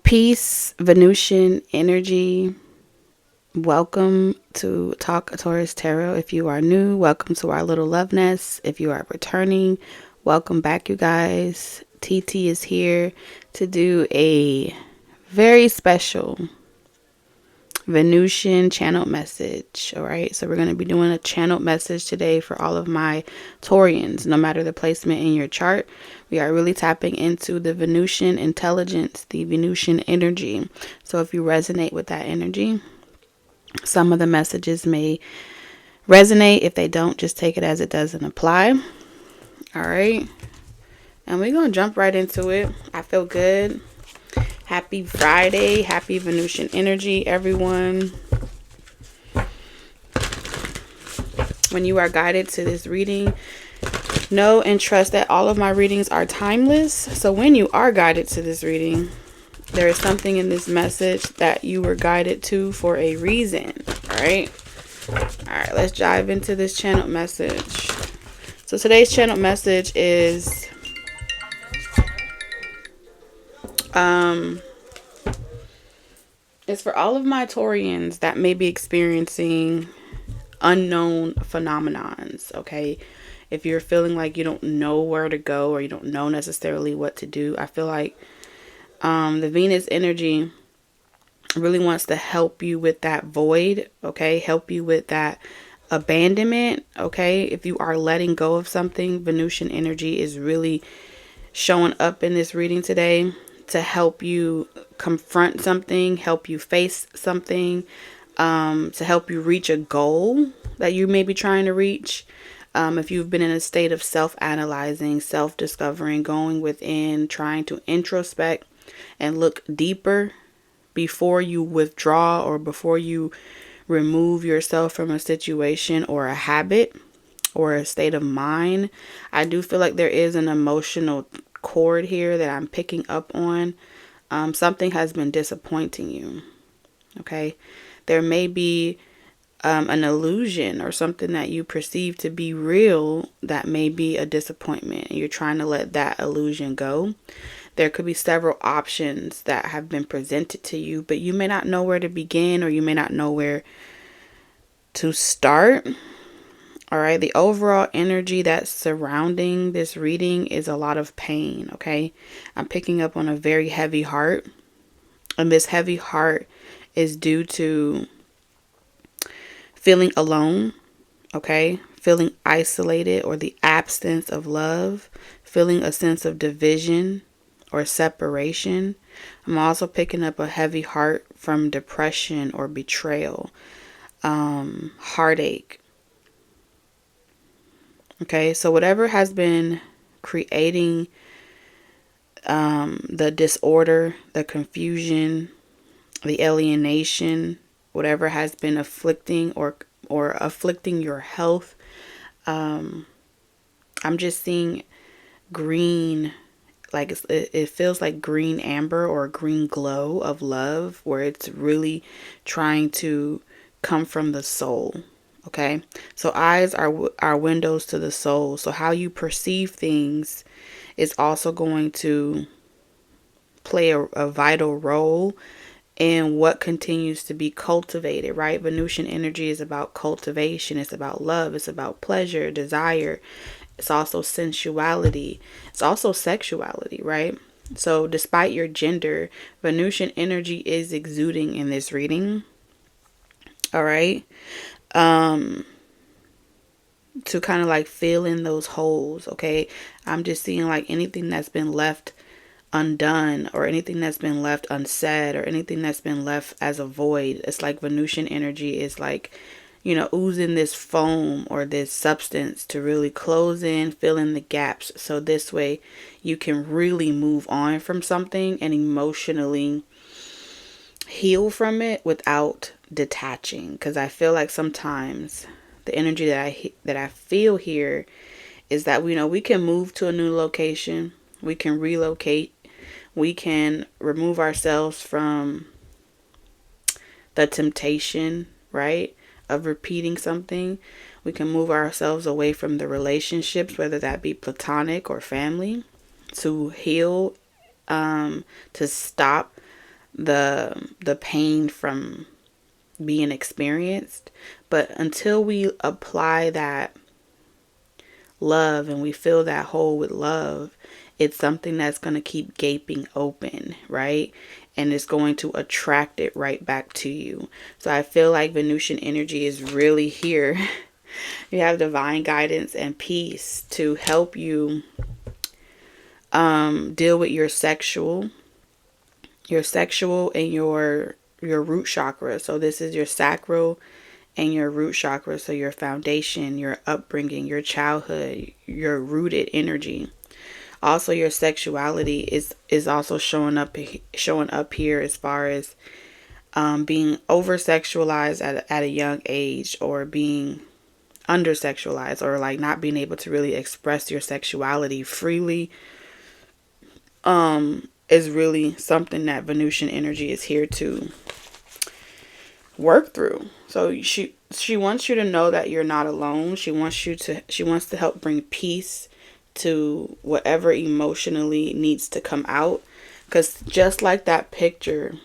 Peace, Venusian energy. Welcome to Talk Taurus Tarot. If you are new, welcome to our little love nest. If you are returning, welcome back, you guys. TT is here to do a very special Venusian channel message. All right, so we're going to be doing a channel message today for all of my Taurians, no matter the placement in your chart. We are really tapping into the Venusian intelligence, the Venusian energy. So if you resonate with that energy, some of the messages may resonate. If they don't, just take it as it doesn't apply. All right, and we're going to jump right into it. I feel good. Happy Friday. Happy Venusian energy, everyone. When you are guided to this reading, know and trust that all of my readings are timeless. So when you are guided to this reading, there is something in this message that you were guided to for a reason. All right. All right, let's dive into this channel message. So today's channel message is it's for all of my Taurians that may be experiencing unknown phenomenons, okay? If you're feeling like you don't know where to go or you don't know necessarily what to do, I feel like the Venus energy really wants to help you with that void, okay? Help you with that abandonment, okay? If you are letting go of something, Venusian energy is really showing up in this reading today to help you confront something, help you face something, to help you reach a goal that you may be trying to reach. If you've been in a state of self-analyzing, self-discovering, going within, trying to introspect and look deeper before you withdraw or before you remove yourself from a situation or a habit or a state of mind, I do feel like there is an emotional cord here that I'm picking up on. Something has been disappointing you. Okay. There may be an illusion or something that you perceive to be real that may be a disappointment, and you're trying to let that illusion go. There could be several options that have been presented to you, but you may not know where to begin, or you may not know where to start. All right, the overall energy that's surrounding this reading is a lot of pain, okay? I'm picking up on a very heavy heart, and this heavy heart is due to feeling alone, okay? Feeling isolated or the absence of love, feeling a sense of division or separation. I'm also picking up a heavy heart from depression or betrayal, heartache. Okay, so whatever has been creating the disorder, the confusion, the alienation, whatever has been afflicting or afflicting your health, I'm just seeing green, like it feels like green amber or a green glow of love, where it's really trying to come from the soul. Okay, so eyes are windows to the soul. So how you perceive things is also going to play a vital role in what continues to be cultivated, right? Venusian energy is about cultivation. It's about love. It's about pleasure, desire. It's also sensuality. It's also sexuality, right? So despite your gender, Venusian energy is exuding in this reading. All right. To kind of like fill in those holes, okay? I'm just seeing like anything that's been left undone, or anything that's been left unsaid, or anything that's been left as a void. It's like Venusian energy is like, you know, oozing this foam or this substance to really close in, fill in the gaps. So this way you can really move on from something and emotionally heal from it without detaching. Because I feel like sometimes the energy that I feel here is that, you know, we can move to a new location, we can relocate, we can remove ourselves from the temptation, right, of repeating something. We can move ourselves away from the relationships, whether that be platonic or family, to heal, to stop the pain from being experienced. But until we apply that love and we fill that hole with love, it's something that's going to keep gaping open, right? And it's going to attract it right back to you. So I feel like Venusian energy is really here. You have divine guidance and peace to help you deal with your sexual and your root chakra. So this is your sacral and your root chakra. So your foundation, your upbringing, your childhood, your rooted energy. Also, your sexuality is also showing up here as far as being over sexualized at a young age, or being under sexualized, or like not being able to really express your sexuality freely. Is really something that Venusian energy is here to work through. So she wants you to know that you're not alone. She wants to help bring peace to whatever emotionally needs to come out. Because just like that picture,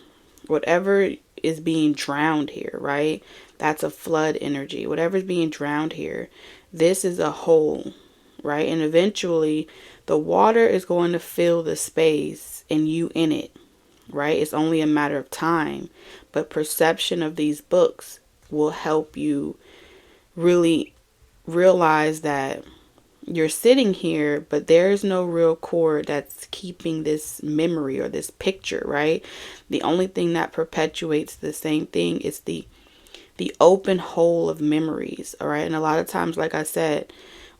whatever is being drowned here, right? That's a flood energy. Whatever's being drowned here, this is a hole, right? And eventually the water is going to fill the space and you in it, right? It's only a matter of time. But perception of these books will help you really realize that you're sitting here, but there's no real cord that's keeping this memory or this picture, right? The only thing that perpetuates the same thing is the open hole of memories, all right? And a lot of times, like I said,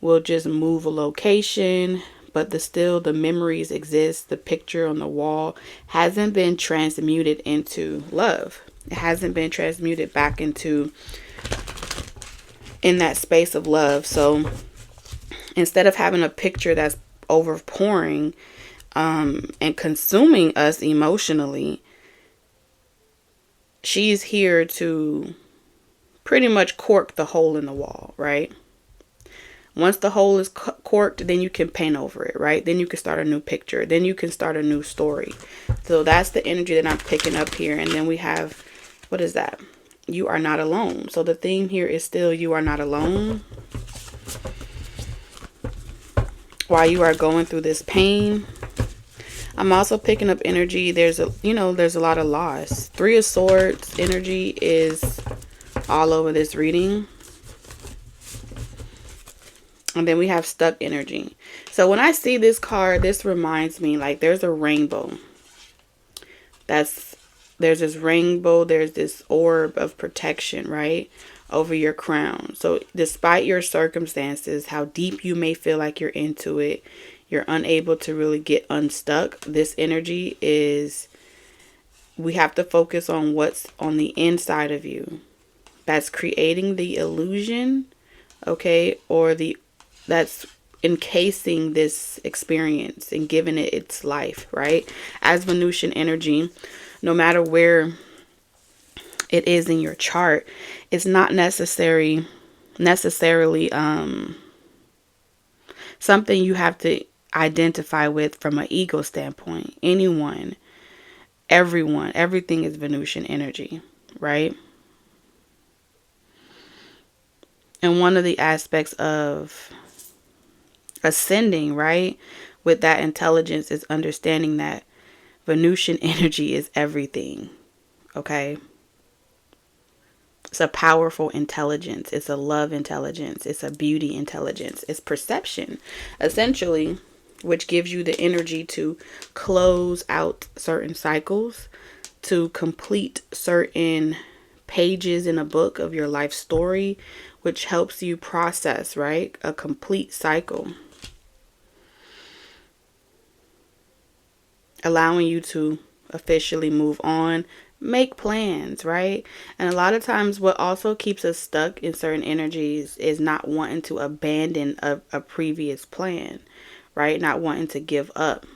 we'll just move a location, but the memories exist. The picture on the wall hasn't been transmuted into love. It hasn't been transmuted back in that space of love. So instead of having a picture that's overpouring and consuming us emotionally, she's here to pretty much cork the hole in the wall, right? Once the hole is corked, then you can paint over it, right? Then you can start a new picture. Then you can start a new story. So that's the energy that I'm picking up here. And then we have, what is that? You are not alone. So the theme here is still you are not alone. While you are going through this pain, I'm also picking up energy. There's a lot of loss. 3 of Swords energy is all over this reading. And then we have stuck energy. So when I see this card, this reminds me, like, there's a rainbow. There's this rainbow. There's this orb of protection, right, over your crown. So despite your circumstances, how deep you may feel like you're into it, you're unable to really get unstuck. This energy is, we have to focus on what's on the inside of you that's creating the illusion, okay, or that's encasing this experience and giving it its life, right? As Venusian energy, no matter where it is in your chart, it's not necessarily something you have to identify with from an ego standpoint. Anyone, everyone, everything is Venusian energy, right? And one of the aspects of ascending, right, with that intelligence is understanding that Venusian energy is everything, okay? It's a powerful intelligence. It's a love intelligence. It's a beauty intelligence. It's perception, essentially, which gives you the energy to close out certain cycles, to complete certain pages in a book of your life story, which helps you process, right, a complete cycle, allowing you to officially move on, make plans, right? And a lot of times what also keeps us stuck in certain energies is not wanting to abandon a previous plan, right? Not wanting to give up.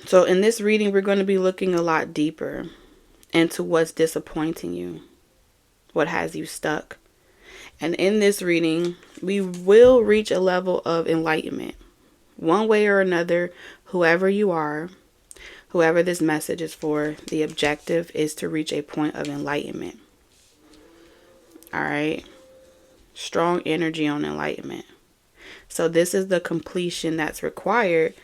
So in this reading, we're going to be looking a lot deeper into what's disappointing you, what has you stuck. And in this reading, we will reach a level of enlightenment. One way or another, whoever you are, whoever this message is for, the objective is to reach a point of enlightenment. All right. Strong energy on enlightenment. So this is the completion that's required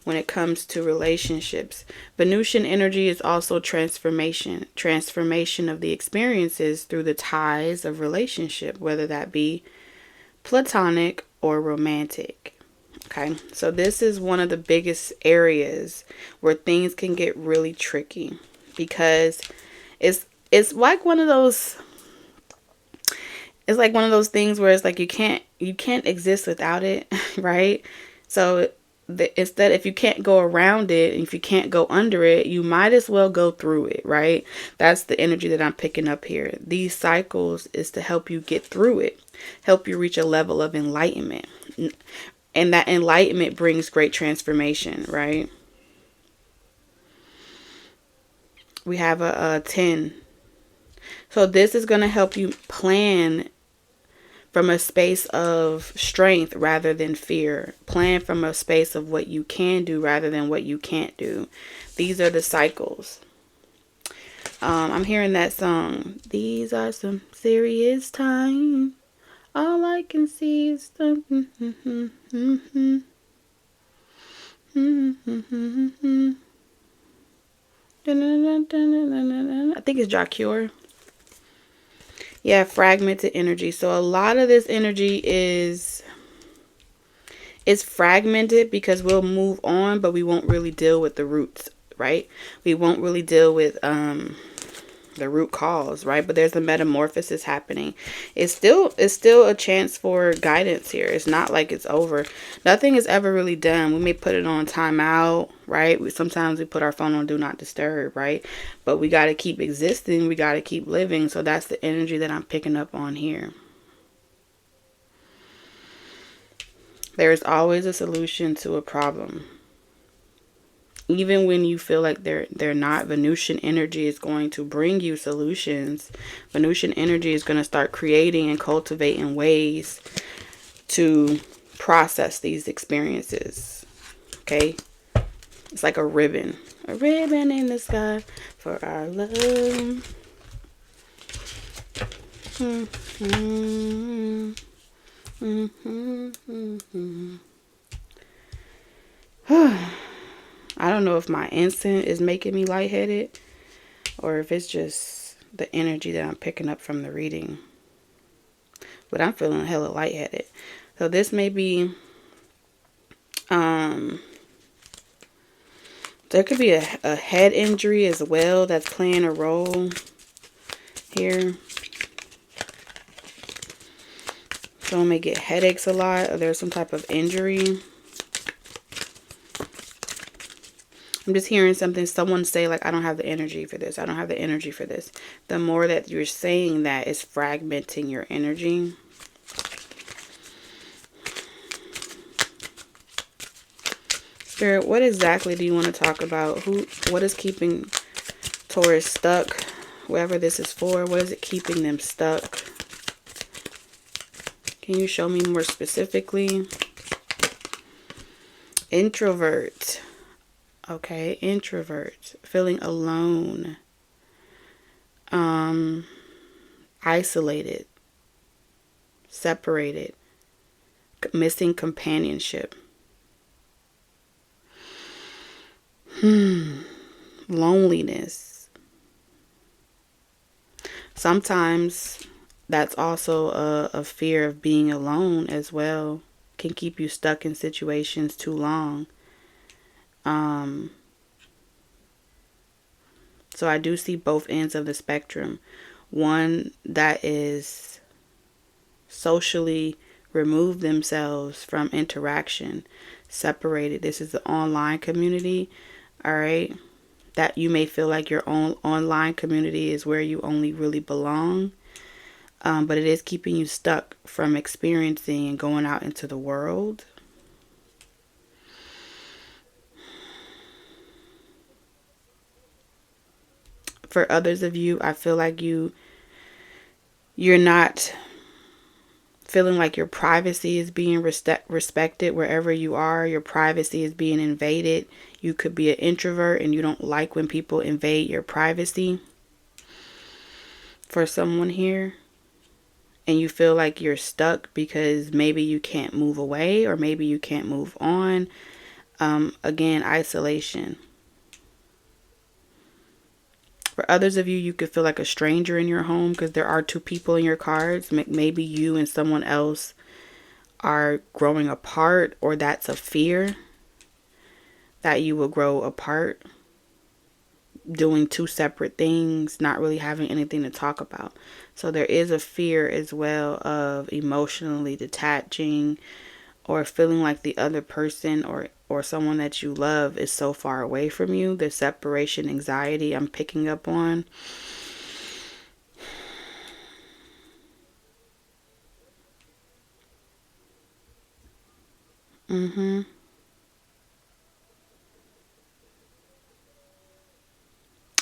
when it comes to relationships. Venusian energy is also transformation. Transformation of the experiences through the ties of relationship, whether that be platonic or romantic. Okay, so this is one of the biggest areas where things can get really tricky, because it's like one of those things where it's like you can't exist without it, right? So instead, if you can't go around it, if you can't go under it, you might as well go through it, right? That's the energy that I'm picking up here. These cycles is to help you get through it, help you reach a level of enlightenment. And that enlightenment brings great transformation, right? We have a 10. So this is going to help you plan from a space of strength rather than fear. Plan from a space of what you can do rather than what you can't do. These are the cycles. I'm hearing that song. These are some serious times. All I can see is the I think it's Jacure. Yeah, fragmented energy. So a lot of this energy is fragmented because we'll move on, but we won't really deal with the roots, right? We won't really deal with the root cause, right? But there's a metamorphosis happening. It's still a chance for guidance here. It's not like it's over. Nothing is ever really done. We may put it on timeout, right? Sometimes we put our phone on do not disturb, right? But we got to keep existing. We got to keep living. So that's the energy that I'm picking up on here. There is always a solution to a problem. Even when you feel like they're not, Venusian energy is going to bring you solutions. Venusian energy is going to start creating and cultivating ways to process these experiences. Okay? It's like a ribbon. A ribbon in the sky for our love. I don't know if my incense is making me lightheaded or if it's just the energy that I'm picking up from the reading. But I'm feeling hella lightheaded. So this may be, there could be a head injury as well that's playing a role here. Someone may get headaches a lot, or there's some type of injury. I'm just hearing someone say like, I don't have the energy for this. I don't have the energy for this. The more that you're saying that, is fragmenting your energy. Spirit, what exactly do you want to talk about? What is keeping Taurus stuck? Whoever this is for, what is it keeping them stuck? Can you show me more specifically? Introvert. Okay, introvert, feeling alone, isolated, separated, missing companionship, loneliness. Sometimes that's also a fear of being alone as well. Can keep you stuck in situations too long. So I do see both ends of the spectrum. One that is socially removed themselves from interaction, separated. This is the online community, all right? That you may feel like your own online community is where you only really belong. But it is keeping you stuck from experiencing and going out into the world. For others of you, I feel like you're not feeling like your privacy is being respected wherever you are. Your privacy is being invaded. You could be an introvert and you don't like when people invade your privacy. For someone here, and you feel like you're stuck because maybe you can't move away or maybe you can't move on. Again, isolation. For others of you, you could feel like a stranger in your home because there are two people in your cards. Maybe you and someone else are growing apart, or that's a fear that you will grow apart, doing two separate things, not really having anything to talk about. So there is a fear as well of emotionally detaching, or feeling like the other person or someone that you love is so far away from you. The separation anxiety I'm picking up on.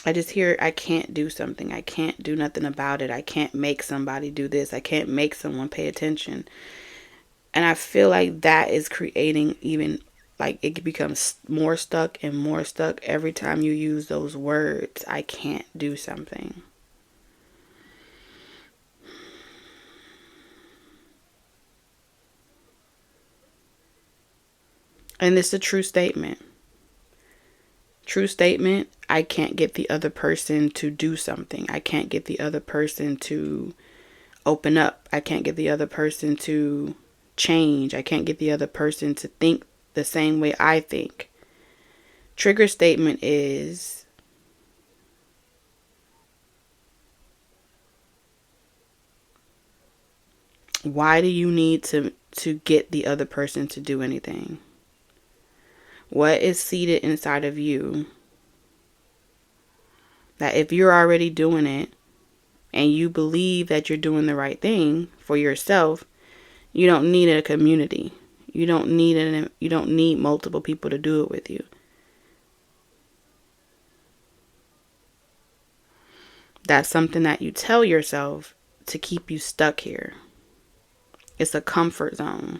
I just hear I can't do something. I can't do nothing about it. I can't make somebody do this. I can't make someone pay attention. And I feel like that is creating even, like, it becomes more stuck and more stuck every time you use those words. I can't do something. And it's a true statement. True statement. I can't get the other person to do something. I can't get the other person to open up. I can't get the other person to change. I can't get the other person to think the same way I think. Trigger statement is why do you need to get the other person to do anything? What is seated inside of you that if you're already doing it and you believe that you're doing the right thing for yourself, you don't need a community. You don't need multiple people to do it with you. That's something that you tell yourself to keep you stuck here. It's a comfort zone.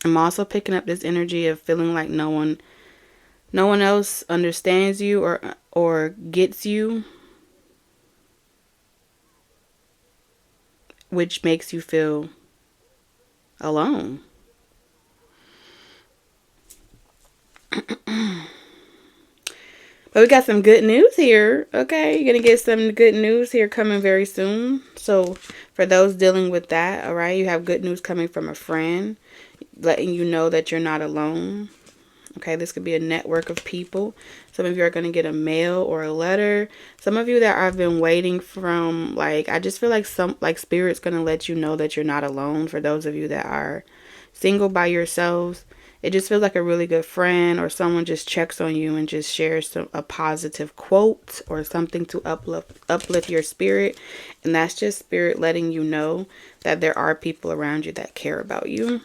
I'm also picking up this energy of feeling like no one else understands you or gets you, which makes you feel alone. But we got some good news here. Okay, you're going to get some good news here coming very soon. So for those dealing with that, all right, you have good news coming from a friend, letting you know that you're not alone. Okay, this could be a network of people. Some of you are going to get a mail or a letter. Some of you that I've been waiting from, like, I just feel like Spirit's going to let you know that you're not alone. For those of you that are single by yourselves, it just feels like a really good friend or someone just checks on you and just shares a positive quote or something to uplift your spirit. And that's just Spirit letting you know that there are people around you that care about you.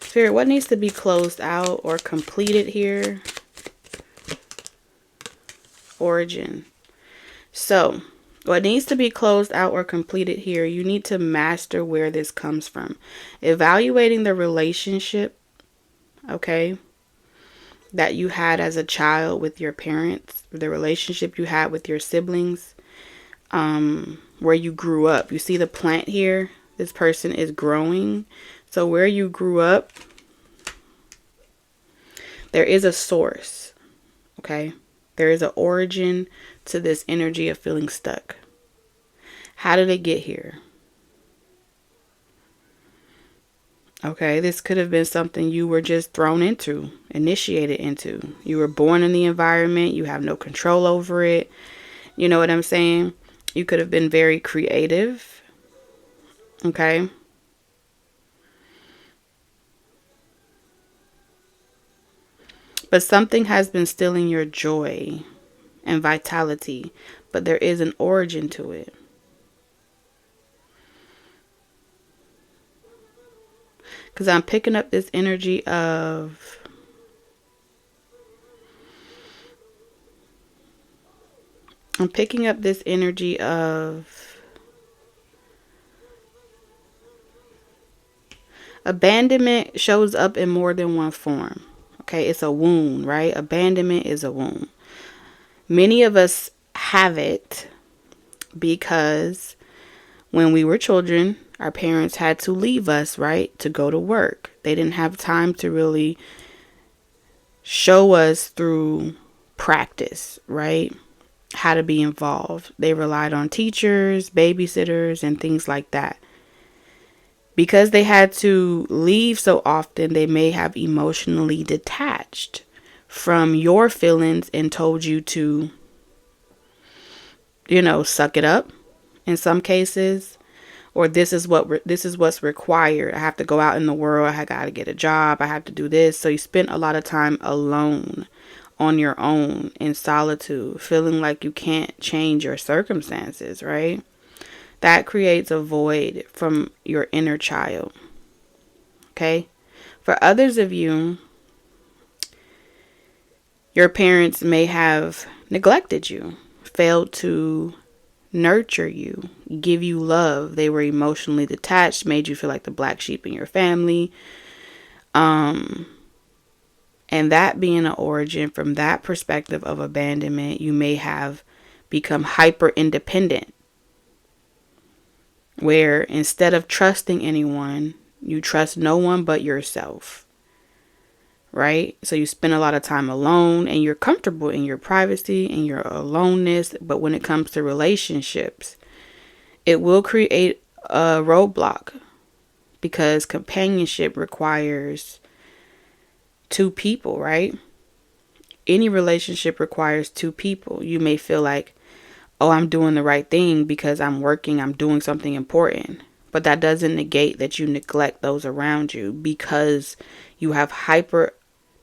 Spirit, what needs to be closed out or completed here? Origin. So, what needs to be closed out or completed here, you need to master where this comes from. Evaluating the relationship, okay, that you had as a child with your parents, the relationship you had with your siblings, where you grew up. You see the plant here? This person is growing. So where you grew up, there is a source, okay? There is an origin to this energy of feeling stuck. How did it get here? Okay, this could have been something you were just thrown into, initiated into. You were born in the environment. You have no control over it. You know what I'm saying? You could have been very creative. Okay. But something has been stealing your joy and vitality. But there is an origin to it. Because I'm picking up this energy of abandonment shows up in more than one form. Okay, it's a wound, right? Abandonment is a wound. Many of us have it because when we were children, our parents had to leave us, right, to go to work. They didn't have time to really show us through practice, right, how to be involved. They relied on teachers, babysitters, and things like that. Because they had to leave so often, they may have emotionally detached from your feelings and told you to, suck it up in some cases, or this is what's required. I have to go out in the world. I got to get a job. I have to do this. So you spent a lot of time alone, on your own, in solitude, feeling like you can't change your circumstances, right? That creates a void from your inner child. Okay? For others of you, your parents may have neglected you, failed to nurture you, give you love. They were emotionally detached, made you feel like the black sheep in your family. And that being an origin, from that perspective of abandonment, you may have become hyper independent, where instead of trusting anyone, you trust no one but yourself, right? So you spend a lot of time alone and you're comfortable in your privacy and your aloneness. But when it comes to relationships, it will create a roadblock because companionship requires two people, right? Any relationship requires two people. You may feel like, oh, I'm doing the right thing because I'm working, I'm doing something important. But that doesn't negate that you neglect those around you because you have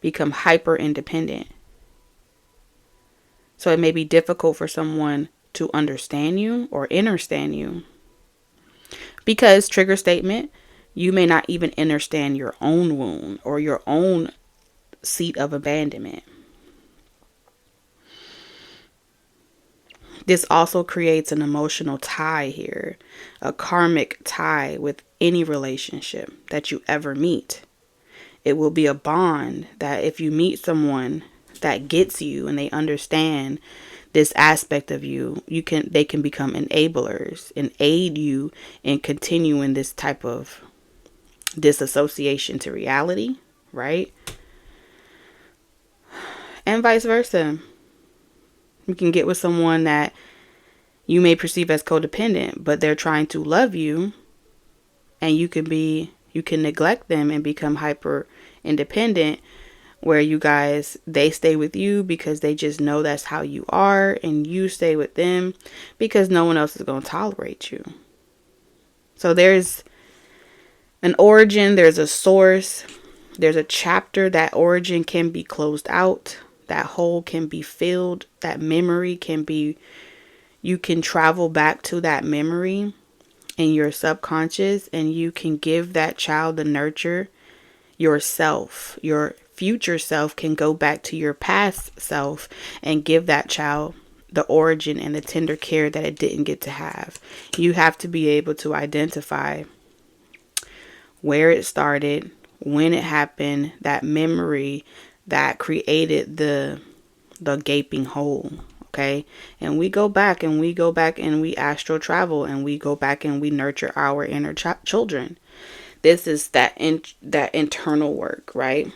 become hyper independent. So it may be difficult for someone to understand you or understand you. Because, trigger statement, you may not even understand your own wound or your own seat of abandonment. This also creates an emotional tie here, a karmic tie with any relationship that you ever meet. It will be a bond that if you meet someone that gets you and they understand this aspect of you, they can become enablers and aid you in continuing this type of disassociation to reality, right? And vice versa. You can get with someone that you may perceive as codependent, but they're trying to love you, and you can neglect them and become hyper independent, where they stay with you because they just know that's how you are, and you stay with them because no one else is going to tolerate you. So there's an origin, there's a source, there's a chapter. That origin can be closed out. That hole can be filled. That memory you can travel back to that memory in your subconscious, and you can give that child the nurture. Yourself, your future self, can go back to your past self and give that child the origin and the tender care that it didn't get to have. You have to be able to identify where it started, when it happened, that memory that created the gaping hole. Okay. And we go back and we astral travel, and we go back and we nurture our inner children. This is that internal work, right?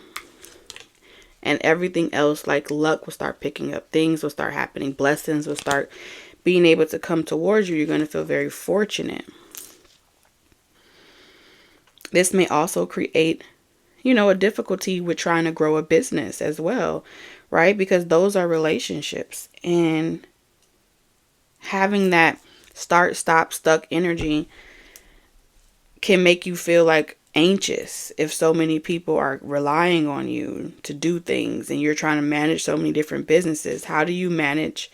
And everything else, like luck, will start picking up. Things will start happening. Blessings will start being able to come towards you. You're going to feel very fortunate. This may also create, a difficulty with trying to grow a business as well, right? Because those are relationships, and having that start, stop, stuck energy can make you feel like anxious if so many people are relying on you to do things and you're trying to manage so many different businesses. How do you manage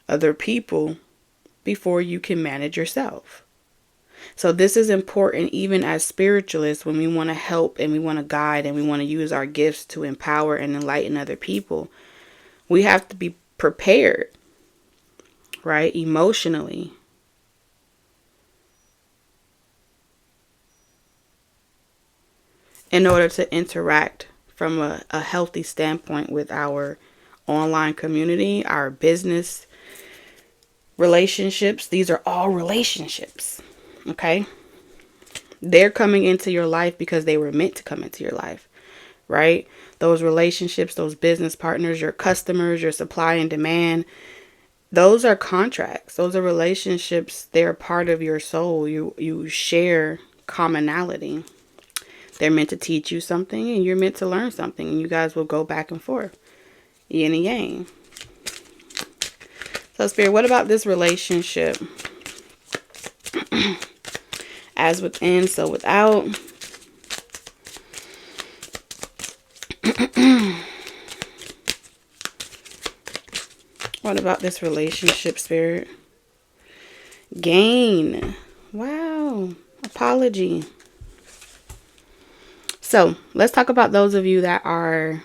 other people before you can manage yourself? So this is important even as spiritualists when we want to help and we want to guide and we want to use our gifts to empower and enlighten other people. We have to be prepared, right? Emotionally. In order to interact from a healthy standpoint with our online community, our business relationships. These are all relationships, okay? They're coming into your life because they were meant to come into your life, right? Those relationships, those business partners, your customers, your supply and demand, those are contracts. Those are relationships. They're part of your soul. You share commonality. They're meant to teach you something and you're meant to learn something. And you guys will go back and forth. Yin and yang. So Spirit, what about this relationship? As within, so without. What about this relationship, Spirit? Gain. Wow. Apology. So let's talk about those of you that are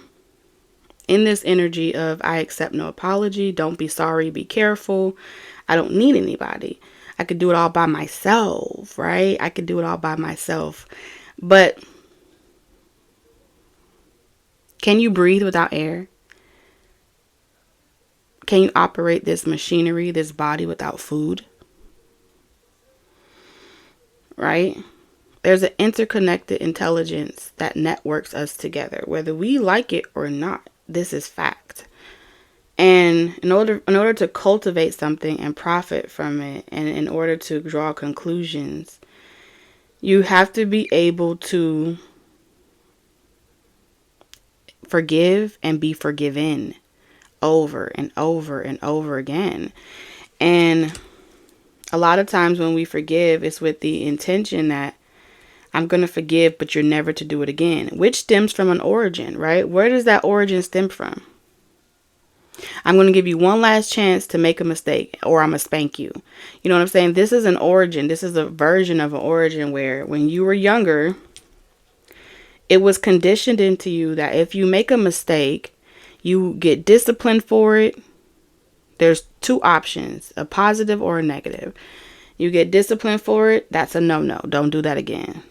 in this energy of I accept no apology. Don't be sorry. Be careful. I don't need anybody. I could do it all by myself, right? I could do it all by myself. But can you breathe without air? Can you operate this machinery, this body without food? Right? There's an interconnected intelligence that networks us together, whether we like it or not. This is fact. And in order to cultivate something and profit from it, and in order to draw conclusions, you have to be able to forgive and be forgiven over and over and over again. And a lot of times when we forgive, it's with the intention that I'm going to forgive, but you're never to do it again, which stems from an origin, right? Where does that origin stem from? I'm going to give you one last chance to make a mistake, or I'm going to spank you. You know what I'm saying? This is an origin. This is a version of an origin where when you were younger, it was conditioned into you that if you make a mistake, you get disciplined for it. There's two options, a positive or a negative. You get disciplined for it. That's a no-no. Don't do that again.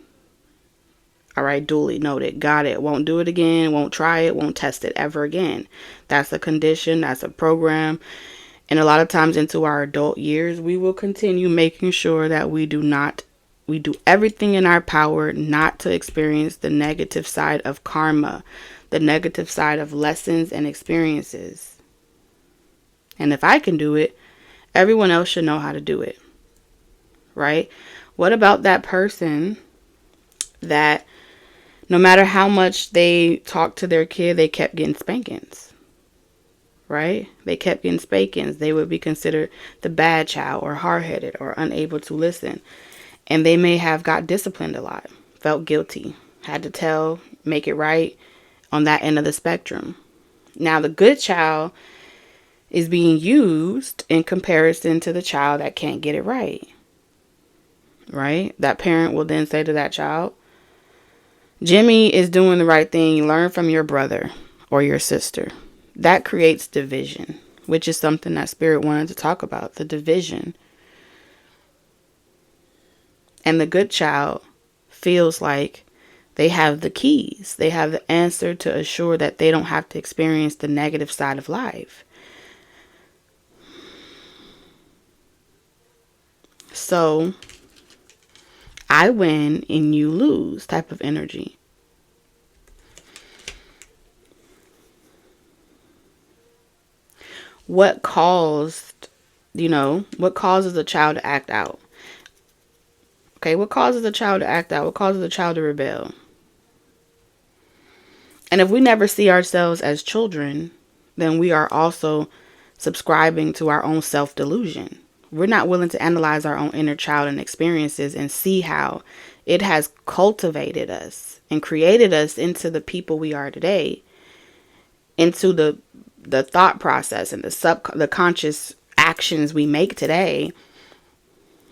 All right, duly noted. Got it. Won't do it again. Won't try it. Won't test it ever again. That's a condition. That's a program. And a lot of times into our adult years, we will continue making sure that we do everything in our power not to experience the negative side of karma, the negative side of lessons and experiences. And if I can do it, everyone else should know how to do it. Right? What about that person that no matter how much they talked to their kid, they kept getting spankings, right? They kept getting spankings. They would be considered the bad child or hard-headed or unable to listen. And they may have got disciplined a lot, felt guilty, had to make it right on that end of the spectrum. Now, the good child is being used in comparison to the child that can't get it right, right? That parent will then say to that child, Jimmy is doing the right thing. Learn from your brother or your sister. That creates division, which is something that Spirit wanted to talk about, the division. And the good child feels like they have the keys. They have the answer to assure that they don't have to experience the negative side of life. So, I win and you lose type of energy. What causes a child to act out? Okay, what causes a child to act out? What causes a child to rebel? And if we never see ourselves as children, then we are also subscribing to our own self-delusion. We're not willing to analyze our own inner child and experiences and see how it has cultivated us and created us into the people we are today, into the thought process and the conscious actions we make today.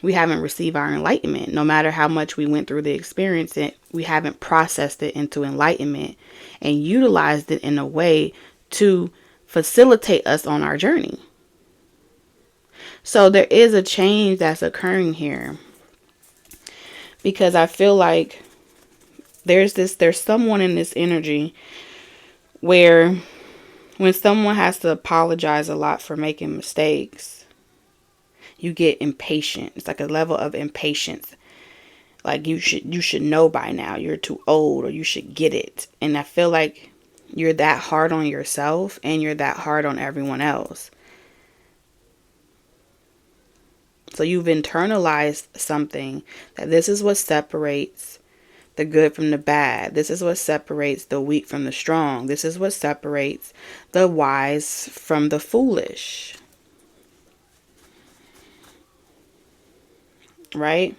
We haven't received our enlightenment. No matter how much we went through the experience, we haven't processed it into enlightenment and utilized it in a way to facilitate us on our journey. So there is a change that's occurring here, because I feel like there's someone in this energy where when someone has to apologize a lot for making mistakes, you get impatient. It's like a level of impatience. Like you should know by now. You're too old, or you should get it. And I feel like you're that hard on yourself and you're that hard on everyone else. So you've internalized something that this is what separates the good from the bad. This is what separates the weak from the strong. This is what separates the wise from the foolish. Right?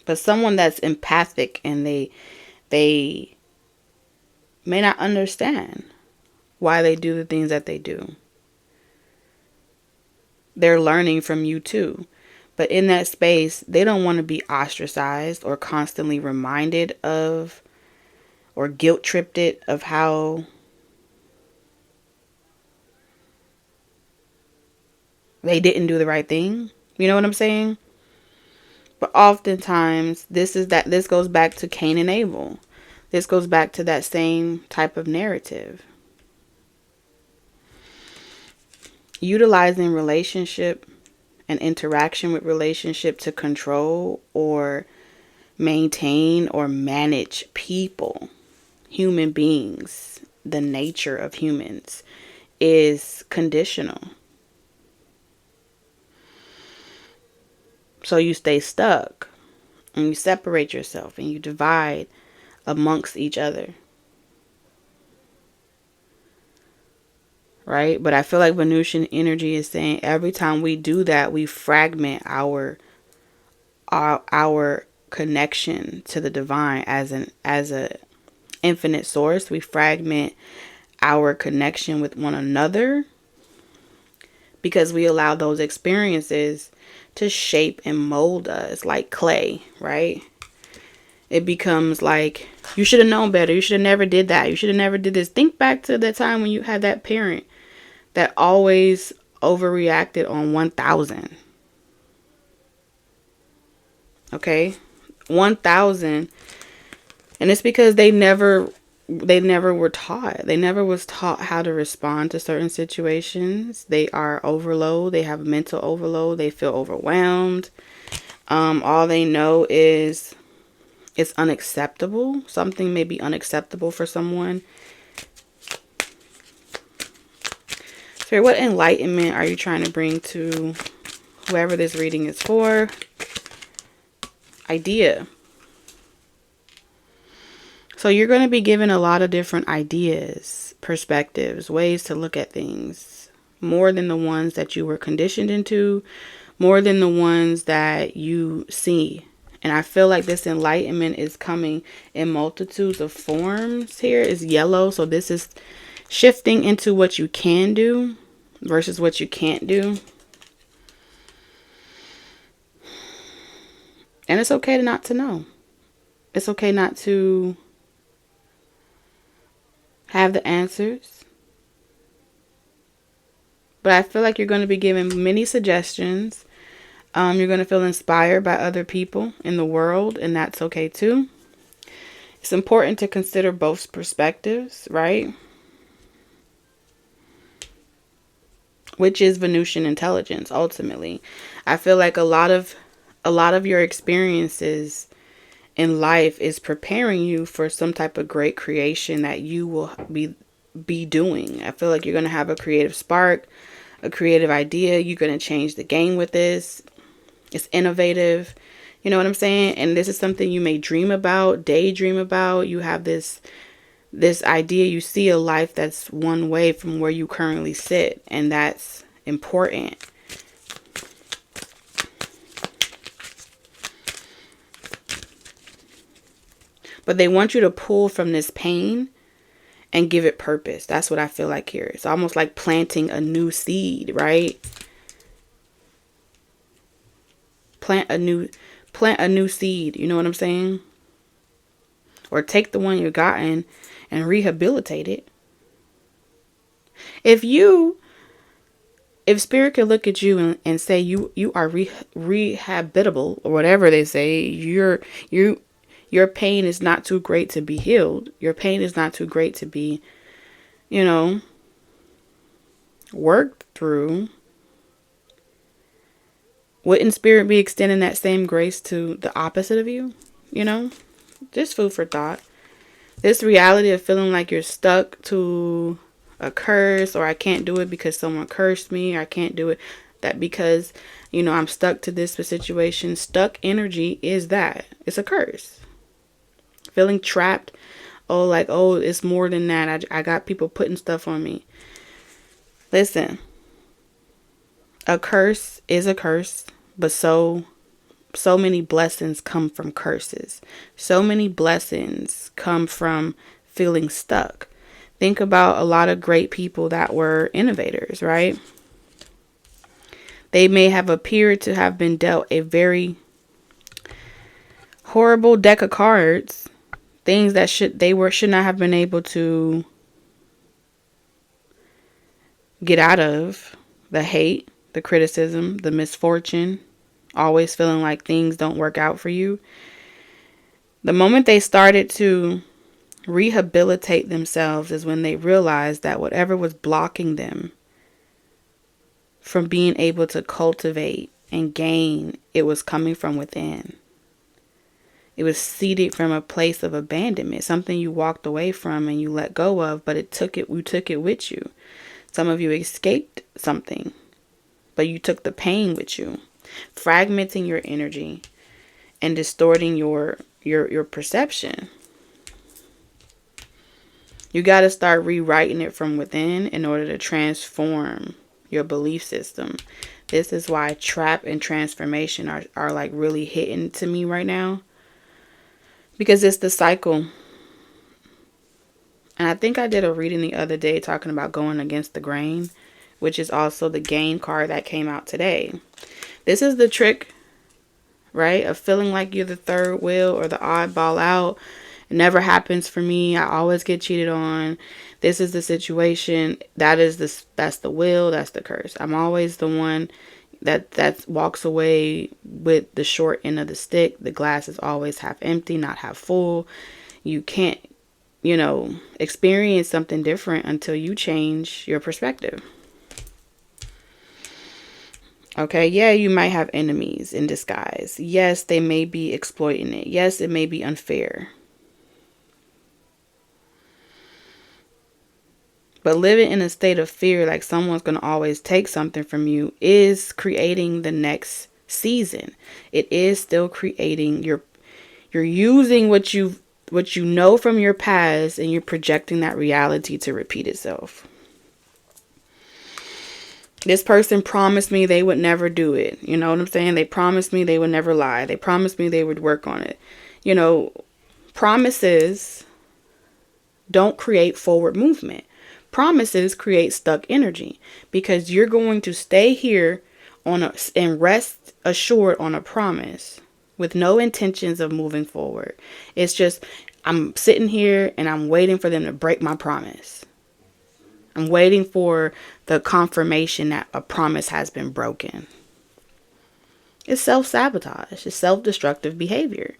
But someone that's empathic and they may not understand why they do the things that they do. They're learning from you too. But in that space, they don't want to be ostracized or constantly reminded of or guilt tripped it of how they didn't do the right thing. You know what I'm saying? But oftentimes, this goes back to Cain and Abel. This goes back to that same type of narrative. Utilizing relationship and interaction with relationship to control or maintain or manage people, human beings, the nature of humans is conditional. So you stay stuck and you separate yourself and you divide amongst each other. Right? But I feel like Venusian energy is saying every time we do that, we fragment our connection to the divine as a infinite source. We fragment our connection with one another because we allow those experiences to shape and mold us like clay, right? It becomes like, you should have known better. You should have never did that. You should have never did this. Think back to the time when you had that parent that always overreacted on 1,000. Okay? 1,000. And it's because they never were taught. They never was taught how to respond to certain situations. They are overload. They have mental overload. They feel overwhelmed. All they know is it's unacceptable. Something may be unacceptable for someone. So what enlightenment are you trying to bring to whoever this reading is for? Idea. So you're going to be given a lot of different ideas, perspectives, ways to look at things. More than the ones that you were conditioned into. More than the ones that you see. And I feel like this enlightenment is coming in multitudes of forms here. It's yellow. So this is shifting into what you can do versus what you can't do. And it's okay not to know. It's okay not to have the answers. But I feel like you're going to be given many suggestions. You're going to feel inspired by other people in the world, and that's okay too. It's important to consider both perspectives, right? Which is Venusian intelligence, ultimately. I feel like a lot of your experiences in life is preparing you for some type of great creation that you will be doing. I feel like you're going to have a creative spark, a creative idea. You're going to change the game with this. It's innovative. You know what I'm saying? And this is something you may dream about, daydream about. You have this idea. You see a life that's one way from where you currently sit. And that's important. But they want you to pull from this pain and give it purpose. That's what I feel like here. It's almost like planting a new seed, right? Plant a new seed, you know what I'm saying? Or take the one you've gotten and rehabilitate it. If spirit could look at you and say you are rehabitable, or whatever they say, your pain is not too great to be healed. Your pain is not too great to be, worked through. Wouldn't spirit be extending that same grace to the opposite of you? Just food for thought. This reality of feeling like you're stuck to a curse, or I can't do it because someone cursed me, or I can't do it that because, I'm stuck to this situation. Stuck energy is that. It's a curse. Feeling trapped. Oh, it's more than that. I got people putting stuff on me. Listen, a curse is a curse, but so many blessings come from curses. So many blessings come from feeling stuck. Think about a lot of great people that were innovators, right? They may have appeared to have been dealt a very horrible deck of cards, things that should not have been able to get out of. The hate, the criticism, the misfortune, always feeling like things don't work out for you. The moment they started to rehabilitate themselves is when they realized that whatever was blocking them from being able to cultivate and gain, it was coming from within. It was seeded from a place of abandonment, something you walked away from and you let go of, but you took it with you. Some of you escaped something, but you took the pain with you, fragmenting your energy and distorting your perception. You got to start rewriting it from within in order to transform your belief system. This is why trap and transformation are like really hitting to me right now. Because it's the cycle. And I think I did a reading the other day talking about going against the grain, which is also the gain card that came out today. This is the trick, right, of feeling like you're the third wheel or the oddball out. It never happens for me. I always get cheated on. This is the situation. That's the will. That's the curse. I'm always the one that walks away with the short end of the stick. The glass is always half empty, not half full. You can't, experience something different until you change your perspective. Okay, yeah, you might have enemies in disguise. Yes, they may be exploiting it. Yes, it may be unfair. But living in a state of fear, like someone's going to always take something from you, is creating the next season. It is still creating you're using what you know from your past, and you're projecting that reality to repeat itself. This person promised me they would never do it. You know what I'm saying? They promised me they would never lie. They promised me they would work on it. Promises don't create forward movement. Promises create stuck energy, because you're going to stay here and rest assured on a promise with no intentions of moving forward. It's just, I'm sitting here and I'm waiting for them to break my promise. I'm waiting for the confirmation that a promise has been broken. It's self-sabotage. It's self-destructive behavior.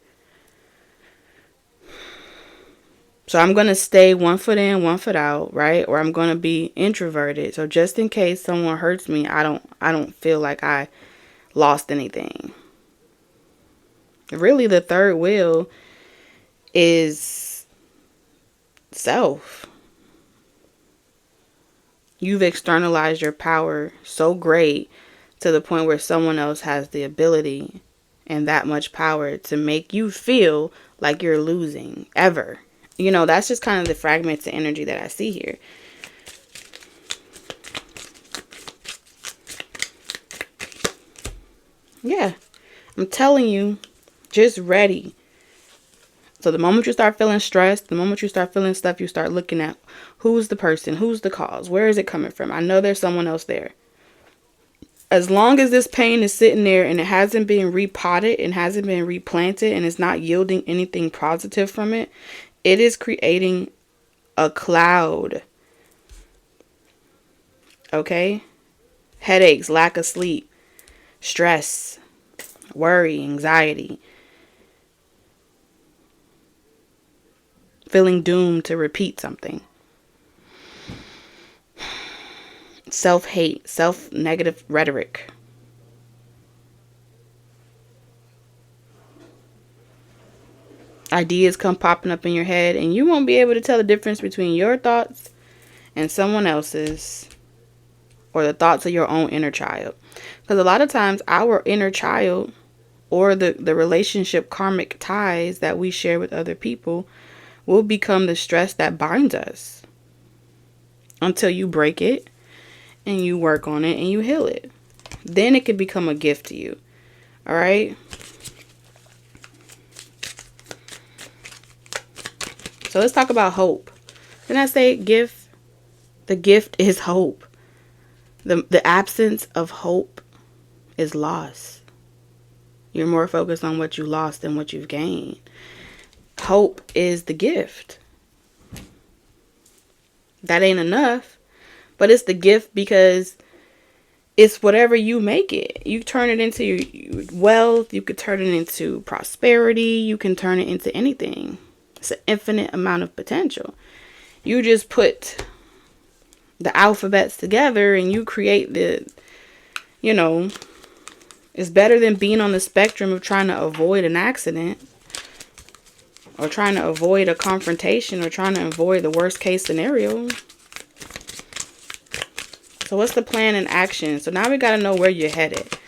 So I'm going to stay one foot in, one foot out, right? Or I'm going to be introverted. So just in case someone hurts me, I don't feel like I lost anything. Really, the third wheel is self. You've externalized your power so great to the point where someone else has the ability and that much power to make you feel like you're losing ever. That's just kind of the fragments of energy that I see here. Yeah, I'm telling you, just ready So the moment you start feeling stressed, the moment you start feeling stuff, you start looking at who's the person, who's the cause, where is it coming from? I know there's someone else there. As long as this pain is sitting there and it hasn't been repotted and hasn't been replanted and it's not yielding anything positive from it, it is creating a cloud. Okay? Headaches, lack of sleep, stress, worry, anxiety, feeling doomed to repeat something, self-hate, self-negative rhetoric. Ideas come popping up in your head and you won't be able to tell the difference between your thoughts and someone else's, or the thoughts of your own inner child. Because a lot of times our inner child, or the relationship karmic ties that we share with other people, will become the stress that binds us until you break it and you work on it and you heal it. Then it can become a gift to you. All right. So let's talk about hope. Didn't I say gift? The gift is hope. The absence of hope is loss. You're more focused on what you lost than what you've gained. Hope is the gift. That ain't enough, but it's the gift because it's whatever you make it. You turn it into your wealth. You could turn it into prosperity. You can turn it into anything. It's an infinite amount of potential. You just put the alphabets together and you create it's better than being on the spectrum of trying to avoid an accident or trying to avoid a confrontation or trying to avoid the worst case scenario. So what's the plan and action? So now we got to know where you're headed.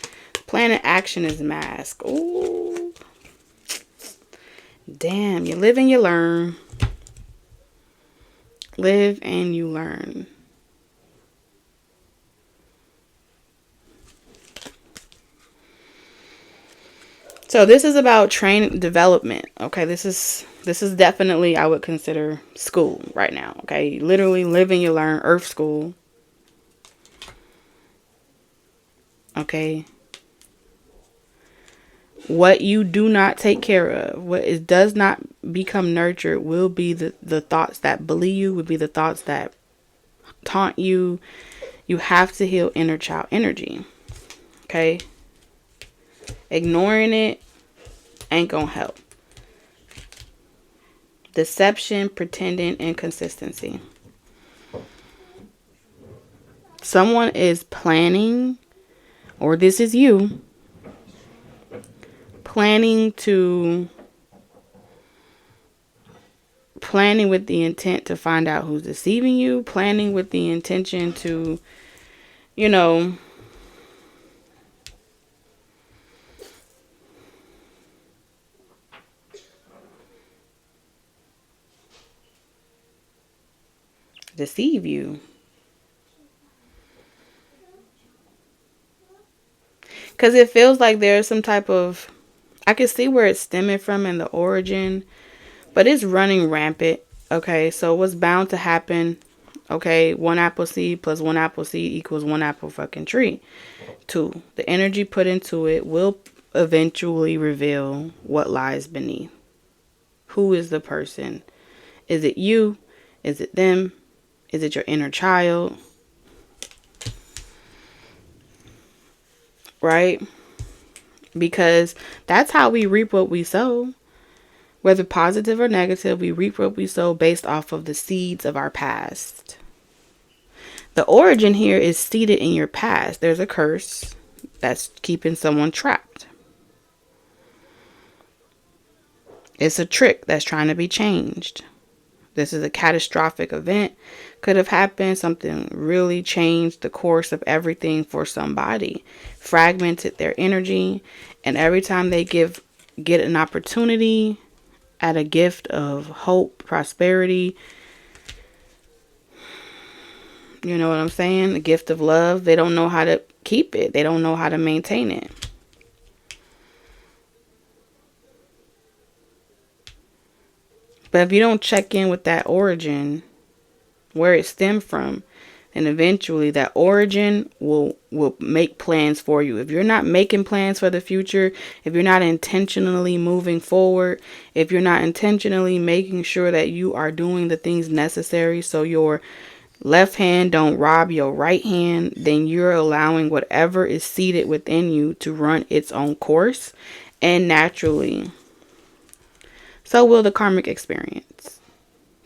Plan and action is mask. Ooh. Damn, you live and you learn. Live and you learn. So this is about training development. Okay, this is definitely, I would consider, school right now. Okay, literally live and you learn, earth school. Okay. What you do not take care of, what does not become nurtured, will be the thoughts that bully you, will be the thoughts that taunt you. You have to heal inner child energy. Okay. Ignoring it ain't gonna help. Deception, pretending, inconsistency. Someone is planning, or this is you, planning with the intent to find out who's deceiving you, planning with the intention to, deceive you. Because it feels like there's some type of, I can see where it's stemming from in the origin, but it's running rampant. Okay, so what's bound to happen? Okay, 1 apple seed plus 1 apple seed equals 1 apple fucking tree. 2, the energy put into it will eventually reveal what lies beneath. Who is the person? Is it you? Is it them? Is it your inner child? Right? Because that's how we reap what we sow. Whether positive or negative, we reap what we sow based off of the seeds of our past. The origin here is seated in your past. There's a curse that's keeping someone trapped. It's a trick that's trying to be changed. This is a catastrophic event. Could have happened. Something really changed the course of everything for somebody. Fragmented their energy. And every time they get an opportunity at a gift of hope, prosperity, you know what I'm saying? The gift of love, they don't know how to keep it. They don't know how to maintain it. But if you don't check in with that origin, where it stemmed from, and eventually that origin will make plans for you. If you're not making plans for the future, if you're not intentionally moving forward, if you're not intentionally making sure that you are doing the things necessary so your left hand don't rob your right hand, then you're allowing whatever is seated within you to run its own course, and naturally so will the karmic experience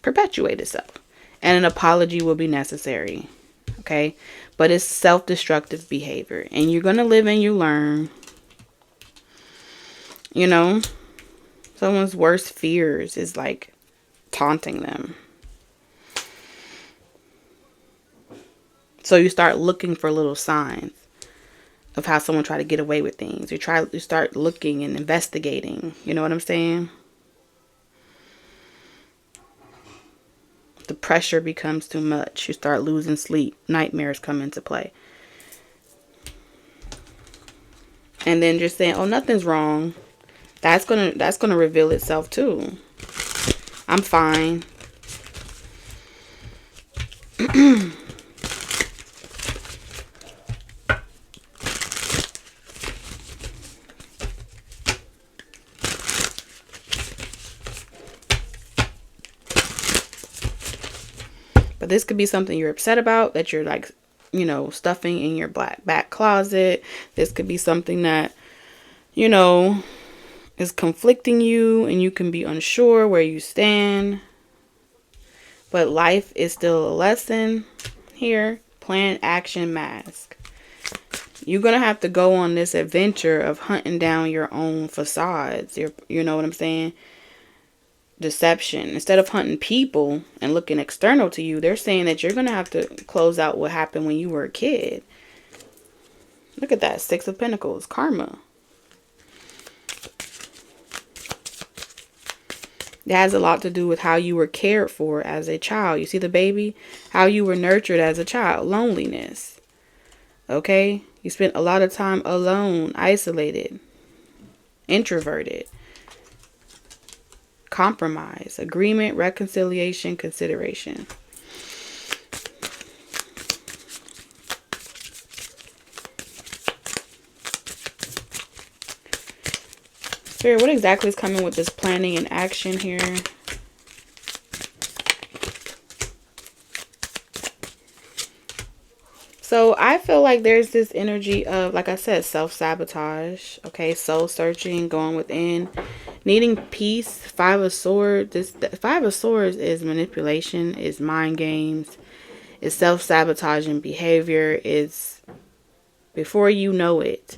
perpetuate itself, and an apology will be necessary. Okay, but it's self-destructive behavior, and you're gonna live and you learn. You know, someone's worst fears is like taunting them. So you start looking for little signs of how someone tried to get away with things. You start looking and investigating. You know what I'm saying? The pressure becomes too much. You start losing sleep. Nightmares come into play. And then just saying, "Oh, nothing's wrong." That's gonna reveal itself too. I'm fine. But this could be something you're upset about, that you're like, you know, stuffing in your back closet. This could be something that, you know, is conflicting you, and you can be unsure where you stand. But life is still a lesson here. Plan, action, mask. You're going to have to go on this adventure of hunting down your own facades. You know what I'm saying? Deception. Instead of hunting people and looking external to you, they're saying that you're going to have to close out what happened when you were a kid. Look at that. 6 of Pentacles. Karma. It has a lot to do with how you were cared for as a child. You see the baby? How you were nurtured as a child. Loneliness. Okay? You spent a lot of time alone, isolated, introverted. Compromise, agreement, reconciliation, consideration. Spirit, what exactly is coming with this planning and action here? So I feel like there's this energy of, like I said, self-sabotage. Okay, soul searching, going within, needing peace. 5 of Swords. The 5 of Swords is manipulation, is mind games, is self-sabotaging behavior. It's before you know it.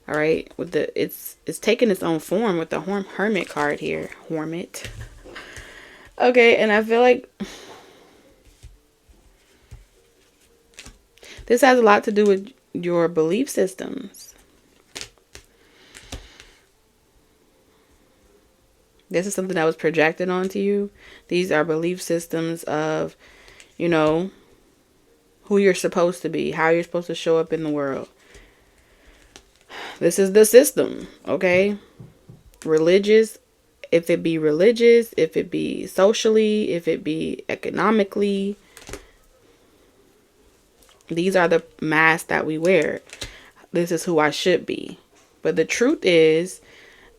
All right, with the it's taking its own form with the Hermit card here. Hermit. Okay, and I feel like this has a lot to do with your belief systems. This is something that was projected onto you. These are belief systems of, you know, who you're supposed to be, how you're supposed to show up in the world. This is the system, okay? Religious, if it be religious, if it be socially, if it be economically. These are the masks that we wear. This is who I should be. But the truth is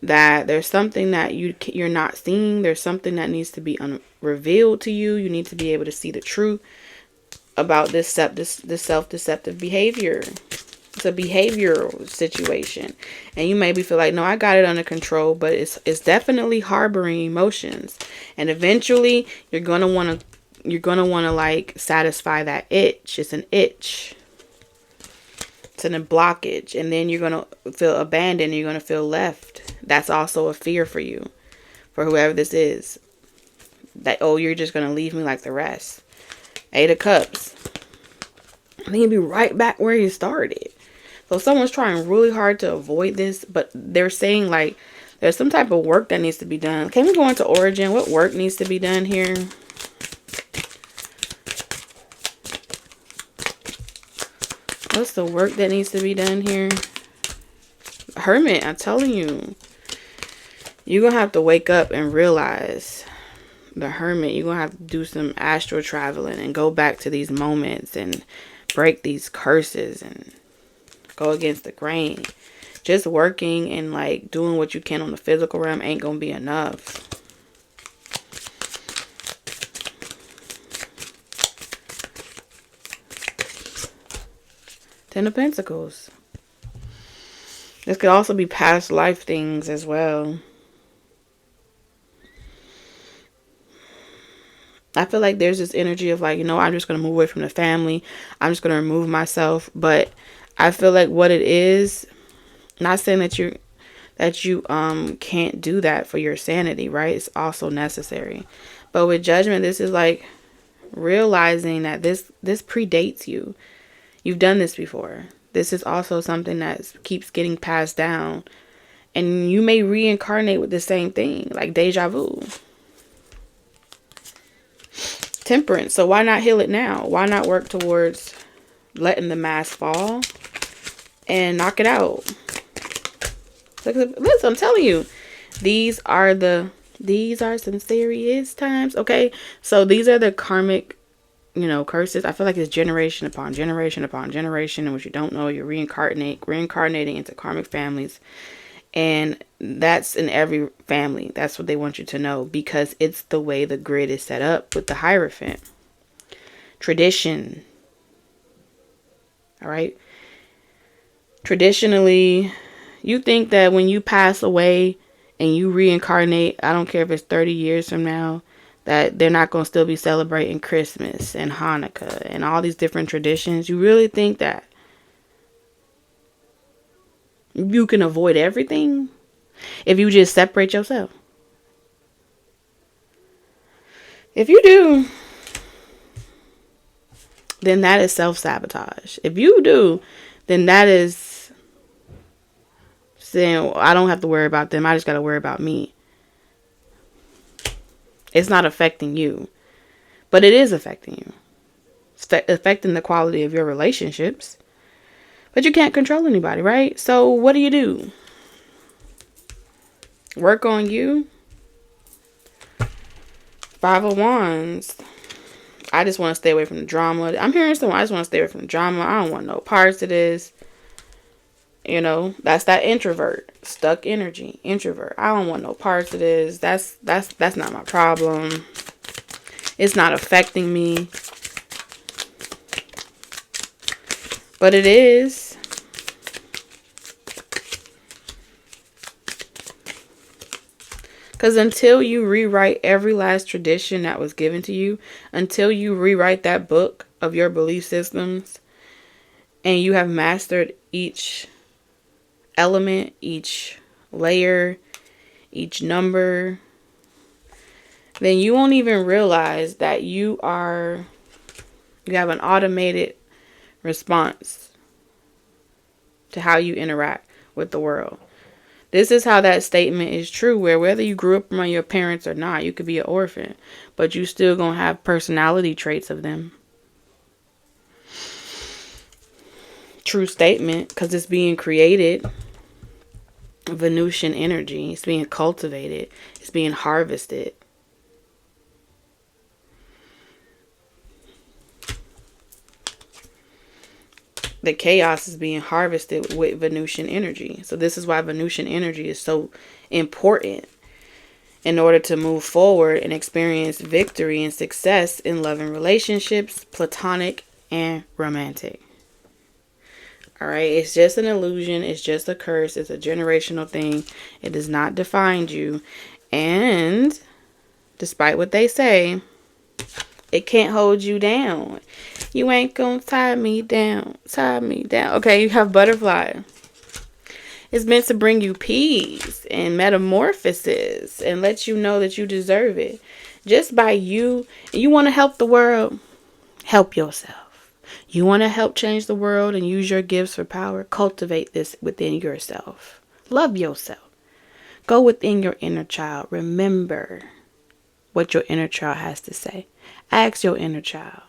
that there's something that you're not seeing. There's something that needs to be revealed to you. You need to be able to see the truth about this self-deceptive behavior. It's a behavioral situation, and you maybe feel like, no, I got it under control, but it's definitely harboring emotions, and eventually you're gonna want to like satisfy that itch. It's an itch. It's a blockage, and then you're gonna feel abandoned. You're gonna feel left. That's also a fear for you, for whoever this is. That, oh, you're just gonna leave me like the rest. 8 of Cups. I think you'll be right back where you started. So someone's trying really hard to avoid this, but they're saying like there's some type of work that needs to be done. Can we go into origin? What work needs to be done here? What's the work that needs to be done here? Hermit, I'm telling you. You're going to have to wake up and realize the Hermit, you're going to have to do some astral traveling and go back to these moments and break these curses and go against the grain. Just working and like doing what you can on the physical realm ain't going to be enough. Ten of Pentacles. This could also be past life things as well. I feel like there's this energy of like, I'm just going to move away from the family. I'm just going to remove myself. But I feel like what it is, not saying that you can't do that for your sanity, right? It's also necessary. But with Judgment, this is like realizing that this predates you. You've done this before. This is also something that keeps getting passed down. And you may reincarnate with the same thing, like deja vu. Temperance. So why not heal it now? Why not work towards letting the mask fall and knock it out? Listen, I'm telling you, these are some serious times. Okay, so these are the karmic, curses. I feel like it's generation upon generation upon generation, and what you don't know, you're reincarnating into karmic families. And that's in every family. That's what they want you to know, because it's the way the grid is set up with the Hierophant. Tradition. All right. Traditionally, you think that when you pass away and you reincarnate, I don't care if it's 30 years from now, that they're not going to still be celebrating Christmas and Hanukkah and all these different traditions. You really think that you can avoid everything if you just separate yourself? If you do, then that is self-sabotage. If you do, then that is saying, I don't have to worry about them. I just got to worry about me. It's not affecting you, but it is affecting you. It's affecting the quality of your relationships. But you can't control anybody, right? So what do? Work on you. Five of Wands. I just want to stay away from the drama. I'm hearing someone, I just want to stay away from the drama. I don't want no parts of this. That's that introvert. Stuck energy. Introvert. I don't want no parts of this. That's not my problem. It's not affecting me. But it is. Because until you rewrite every last tradition that was given to you, until you rewrite that book of your belief systems, and you have mastered each element, each layer, each number, then you won't even realize that you have an automated response to how you interact with the world. This is how that statement is true, where whether you grew up among your parents or not, you could be an orphan, but you still gonna have personality traits of them. True statement, because it's being created. Venusian energy. It's being cultivated. It's being harvested. The chaos is being harvested with Venusian energy. So this is why Venusian energy is so important in order to move forward and experience victory and success in love and relationships, platonic and romantic. All right, it's just an illusion. It's just a curse. It's a generational thing. It does not define you. And despite what they say, it can't hold you down. You ain't gonna tie me down. Tie me down. Okay, you have Butterfly. It's meant to bring you peace and metamorphosis and let you know that you deserve it. Just by you want to help the world, help yourself. You want to help change the world and use your gifts for power, cultivate this within yourself. Love yourself. Go within your inner child. Remember what your inner child has to say. Ask your inner child,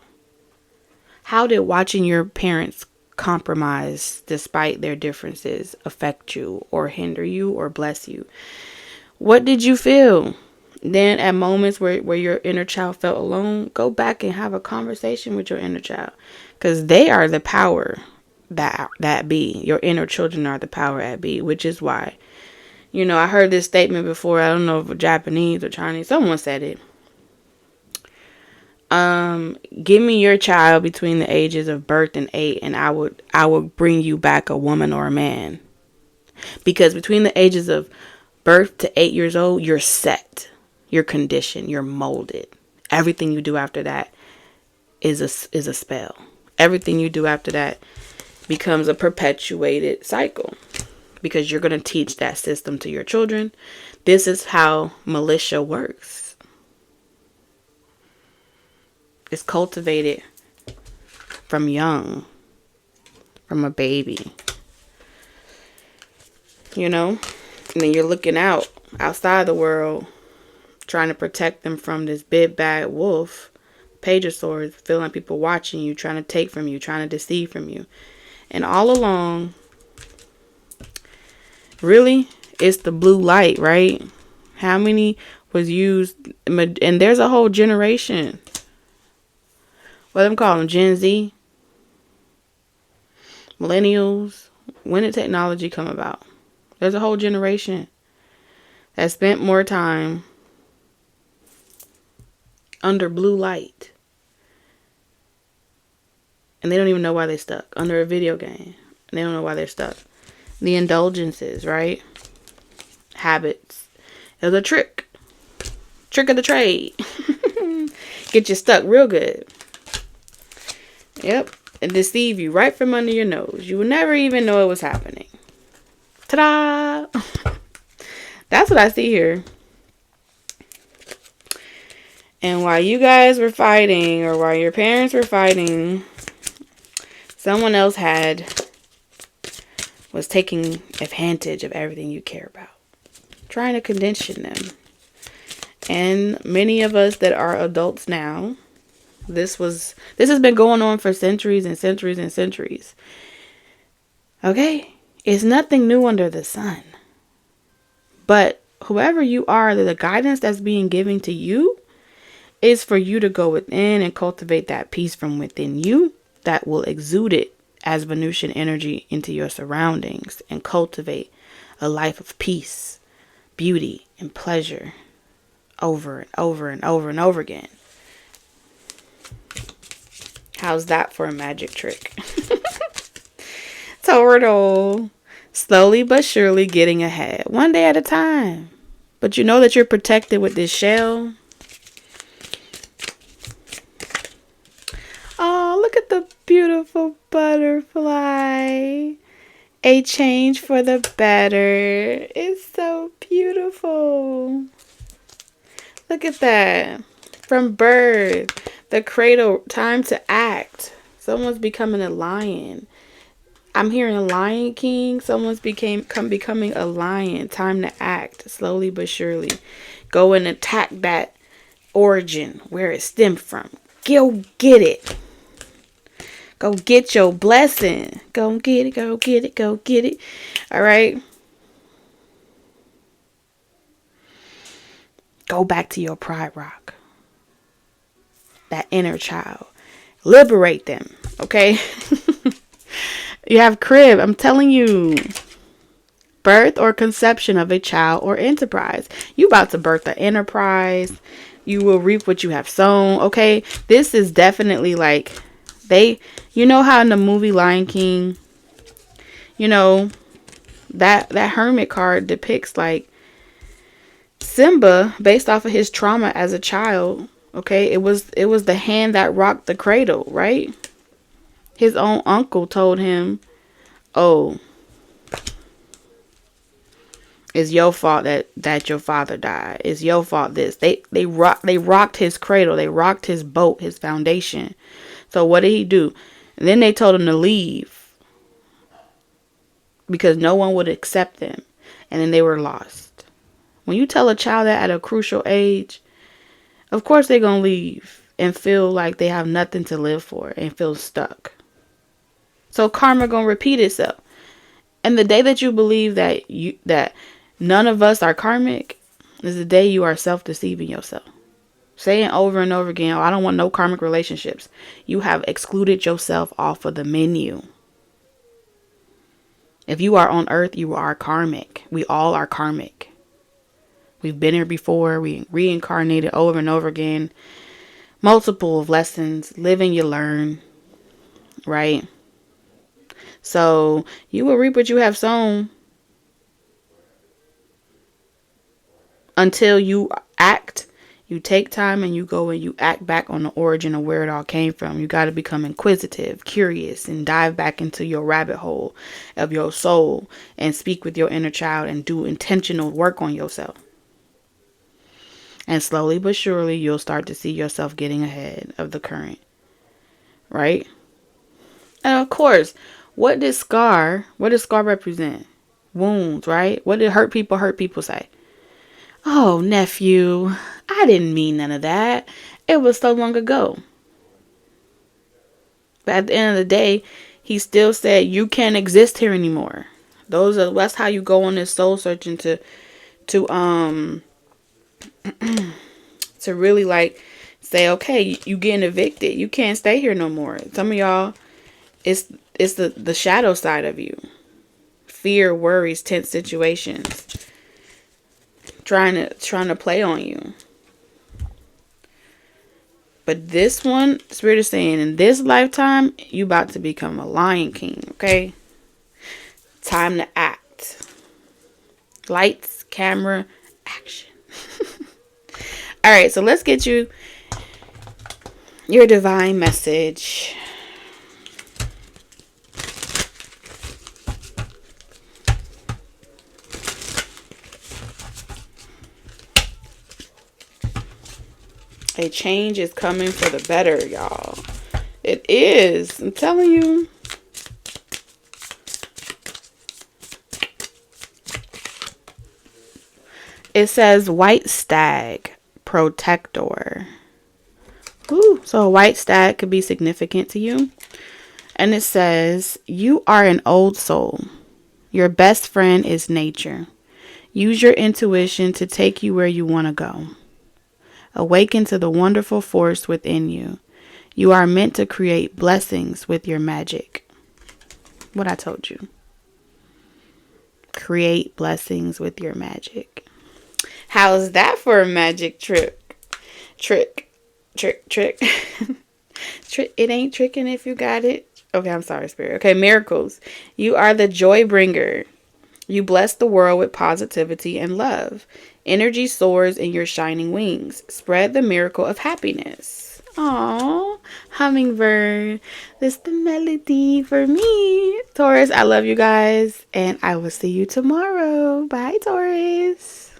how did watching your parents compromise despite their differences affect you or hinder you or bless you? What did you feel? Then at moments where your inner child felt alone, go back and have a conversation with your inner child, because they are the power that be. Your inner children are the power at be, which is why, I heard this statement before. I don't know if it was Japanese or Chinese. Someone said it. Give me your child between the ages of birth and 8, and I would bring you back a woman or a man. Because between the ages of birth to 8 years old, you're set, you're conditioned, you're molded. Everything you do after that is a spell. Everything you do after that becomes a perpetuated cycle, because you're going to teach that system to your children. This is how militia works. It's cultivated from young, from a baby, and then you're looking outside the world, trying to protect them from this big bad wolf, pager swords, feeling people watching you, trying to take from you, trying to deceive from you. And all along, really, it's the blue light, right? How many was used? And there's a whole generation. What I'm calling Gen Z, millennials. When did technology come about? There's a whole generation that spent more time under blue light, and they don't even know why they're stuck under a video game. And they don't know why they're stuck. The indulgences, right? Habits. It was a trick of the trade. Get you stuck real good. Yep. And deceive you right from under your nose. You would never even know it was happening. Ta-da! That's what I see here. And while you guys were fighting, or while your parents were fighting, someone else was taking advantage of everything you care about, trying to condition them. And many of us that are adults now, this has been going on for centuries and centuries and centuries. Okay? It's nothing new under the sun. But whoever you are, the guidance that's being given to you is for you to go within and cultivate that peace from within you that will exude it as Venusian energy into your surroundings, and cultivate a life of peace, beauty, and pleasure over and over and over and over again. How's that for a magic trick? Turtle. Slowly but surely getting ahead. One day at a time. But you know that you're protected with this shell. Oh, look at the beautiful butterfly. A change for the better. It's so beautiful. Look at that. From birth, the cradle, time to act. Someone's becoming a lion. I'm hearing a Lion King. Someone's becoming a lion. Time to act. Slowly but surely. Go and attack that origin, where it stemmed from. Go get it. Go get your blessing. Go get it. Go get it. Go get it. All right. Go back to your pride rock. That inner child. Liberate them. Okay. You have crib. I'm telling you. Birth or conception of a child or enterprise. You about to birth an enterprise. You will reap what you have sown. Okay. This is definitely like you know how in the movie Lion King, that hermit card depicts like Simba based off of his trauma as a child. Okay. It was the hand that rocked the cradle, right? His own uncle told him, oh, it's your fault that your father died. It's your fault this. They rocked his cradle. They rocked his boat, his foundation. So what did he do? And then they told him to leave because no one would accept them. And then they were lost. When you tell a child that at a crucial age, of course they're going to leave and feel like they have nothing to live for and feel stuck. So karma gonna repeat itself. And the day that you believe that none of us are karmic, This is the day you are self-deceiving yourself. Saying over and over again, oh, I don't want no karmic relationships. You have excluded yourself off of the menu. If you are on earth, you are karmic. We all are karmic. We've been here before. We reincarnated over and over again. Multiple of lessons. Live and you learn. Right? So you will reap what you have sown. Until you act, you take time and you go and you act back on the origin of where it all came from. You got to become inquisitive, curious, and dive back into your rabbit hole of your soul and speak with your inner child and do intentional work on yourself. And slowly but surely, you'll start to see yourself getting ahead of the current. Right? And of course, what does scar represent? Wounds, right? What did hurt people say? Oh, nephew, I didn't mean none of that. It was so long ago. But at the end of the day, he still said, you can't exist here anymore. That's how you go on this soul searching to really like say, okay, you getting evicted. You can't stay here no more. Some of y'all, it's the shadow side of you. Fear, worries, tense situations. Trying to play on you. But this one, Spirit is saying, in this lifetime, you about to become a Lion King, okay? Time to act. Lights, camera, action. All right, so let's get you your divine message. A change is coming for the better, y'all. It is. I'm telling you. It says white stag protector. Ooh, so a white stag could be significant to you. And it says, you are an old soul. Your best friend is nature. Use your intuition to take you where you want to go. Awaken to the wonderful force within you. You are meant to create blessings with your magic. What I told you. Create blessings with your magic. How's that for a magic trick? Trick. It ain't tricking if you got it. Okay, I'm sorry, Spirit. Okay, miracles. You are the joy bringer. You bless the world with positivity and love. Energy soars in your shining wings. Spread the miracle of happiness. Aww, hummingbird. This is the melody for me. Taurus, I love you guys. And I will see you tomorrow. Bye, Taurus.